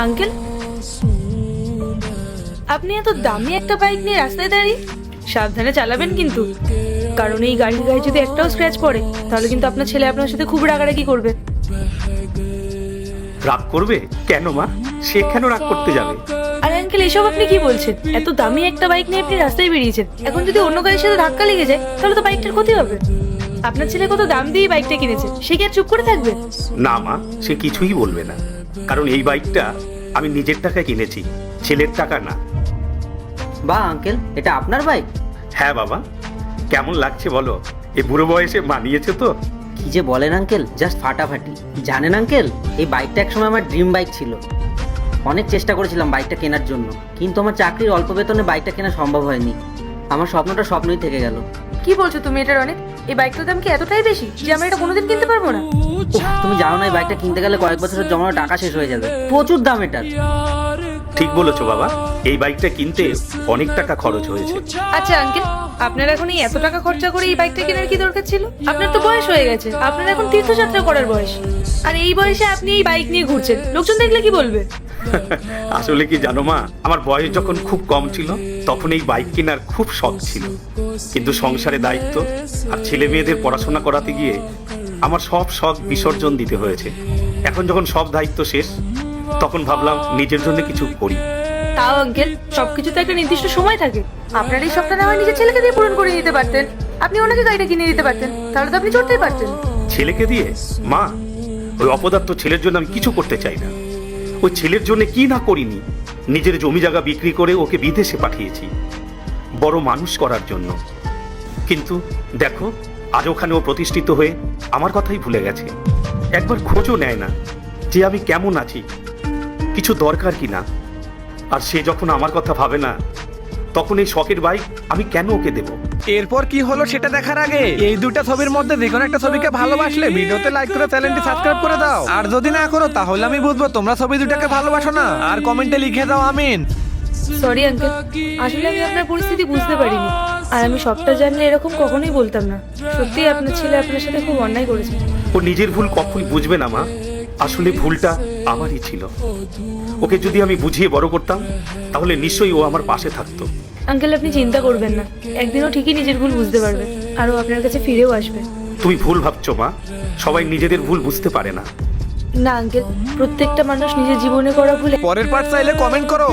Uncle, আপনি এত দামি একটা বাইক নিয়ে রাস্তায় দাঁড়িয়ে, সাবধানে চালাবেন কিন্তু, কারণ এই গাড়ির গায়ে যদি একটাও স্ক্র্যাচ পড়ে তাহলে কিন্তু আপনার ছেলে আপনার সাথে খুব রাগারাগি করবে। রাগ করবে কেন মা? সে কেন রাগ করতে যাবে? আর আঙ্কেল, এসব আপনি কি বলছেন? এত দামি একটা বাইক নিয়ে আপনি রাস্তায় বেরিয়েছেন, এখন যদি অন্য গাড়ির সাথে ধাক্কা লেগে যায় তাহলে তো বাইকটার ক্ষতি হবে। আপনার ছেলে কত দাম দিয়ে বাইকটা কিনেছে, সে কি আর চুপ করে থাকবে? না মা, সে কিছুই বলবে না, কারণ এই বাইকটা আমি নিজের টাকায় কিনেছি, ছেলের টাকা না। বাহ আঙ্কেল, এটা আপনার বাইক? হ্যাঁ বাবা, কেমন লাগছে বলো? এই বুড়ো বয়সে মানিয়েছে তো? কি যে বলেন আঙ্কেল, জাস্ট ফাটাফাটি। জানেন আঙ্কেল, এই বাইকটা একসময় আমার ড্রিম বাইক ছিল। অনেক চেষ্টা করেছিলাম বাইকটা কেনার জন্য, কিন্তু আমার চাকরির অল্প বেতনে বাইকটা কেনা সম্ভব হয়নি। আমার স্বপ্নটা স্বপ্নই থেকে গেল। কি বলছো তুমি? এটার অনেক, এই বাইকটার দাম কি এতটাই বেশি যে আমরা এটা কোনোদিন কিনতে পারবো না? তুমি জানো না, এই বাইকটা কিনতে গেলে কয়েক বছরের জমানো টাকা শেষ হয়ে যাবে। প্রচুর দাম এটার। ঠিক বলেছো বাবা, এই বাইকটা কিনতে অনেক টাকা খরচ হয়েছে। আচ্ছা আঙ্কেল, আপনার এখন এই এত টাকা খরচা করে এই বাইকটা কেনার কি দরকার ছিল? আপনার তো বয়স হয়ে গেছে, আপনার এখন তীর্থযাত্রা করার বয়স, আর এই বয়সে আপনি এই বাইক নিয়ে ঘুরছেন, লোকজন দেখলে কি বলবে? আসলে কি জানো মা, আমার বয়স যখন খুব কম ছিল তখন এই বাইক কেনার খুব শখ ছিল, কিন্তু সংসারে দায়িত্ব আর ছেলে মেয়েদের পড়াশোনা করাতে গিয়ে আমার সব শখ বিসর্জন দিতে হয়েছে। এখন যখন সব দায়িত্ব শেষ, তখন ভাবলাম নিজের জন্য কিছু করি। তাও আঙ্কেল, সবকিছু তো একটা নির্দিষ্ট সময় থাকে। আপনার এই শখটা না হয় নিজের ছেলেকে দিয়ে পূরণ করে নিতে পারতেন। আপনি ওনাকে গাড়িটা কিনে দিতে পারতেন, তাহলে তো আপনি চড়তেই পারতেন। ছেলেকে দিয়ে? মা, ওই অপদার্থ ছেলের জন্য আমি কিছু করতে চাই না। ওই ছেলের জন্য কি না করিনি। নিজের জমি জায়গা বিক্রি করে ওকে বিদেশে পাঠিয়েছি বড় মানুষ করার জন্য, কিন্তু দেখো আজ ওখানে ও প্রতিষ্ঠিত হয়ে আমার কথাই ভুলে গেছে। একবার খোঁজও নেয় না যে আমি কেমন আছি, কিছু দরকার কি না। আর সে যখন আমার কথা ভাবে না, তখন এই শখের বাইক আমি কেন ওকে দেব? এরপর কি হলো সেটা দেখার আগে এই দুটো ছবির মধ্যে যে কোনো একটা ছবিকে ভালোবাসলে ভিডিওতে লাইক করে চ্যানেলটি সাবস্ক্রাইব করে দাও, আর যদি না করো তাহলে আমি বুঝবো তোমরা ছবি দুটাকে ভালোবাসো না। আর কমেন্টে লিখে দাও আমিন। সরি আঙ্কেল, আসলে আমি আপনার পরিস্থিতি বুঝতে পারিনি, আর আমি সবটা জানলে এরকম কখনোই বলতাম না। সত্যি আপনার ছেলে আপনার সাথে খুব অন্যায় করেছে। ও নিজের ভুল কখনোই বুঝবে না মা, আসলে ভুলটা আমারই ছিল। ওকে যদি আমি বুঝিয়ে বড় করতাম তাহলে নিশ্চয়ই ও আমার পাশে থাকতো। আঙ্কেল, আপনি চিন্তা করবেন না, একদিনও ঠিকই নিজের ভুল বুঝতে পারবে, আর ও আপনার কাছে ফিরেও আসবে। তুমি ভুল ভাবছো মা, সবাই নিজেদের ভুল বুঝতে পারে না। না আঙ্কেল, প্রত্যেকটা মানুষ নিজের জীবনে করা ভুলে পরের পার্ট চাইলে কমেন্ট করো।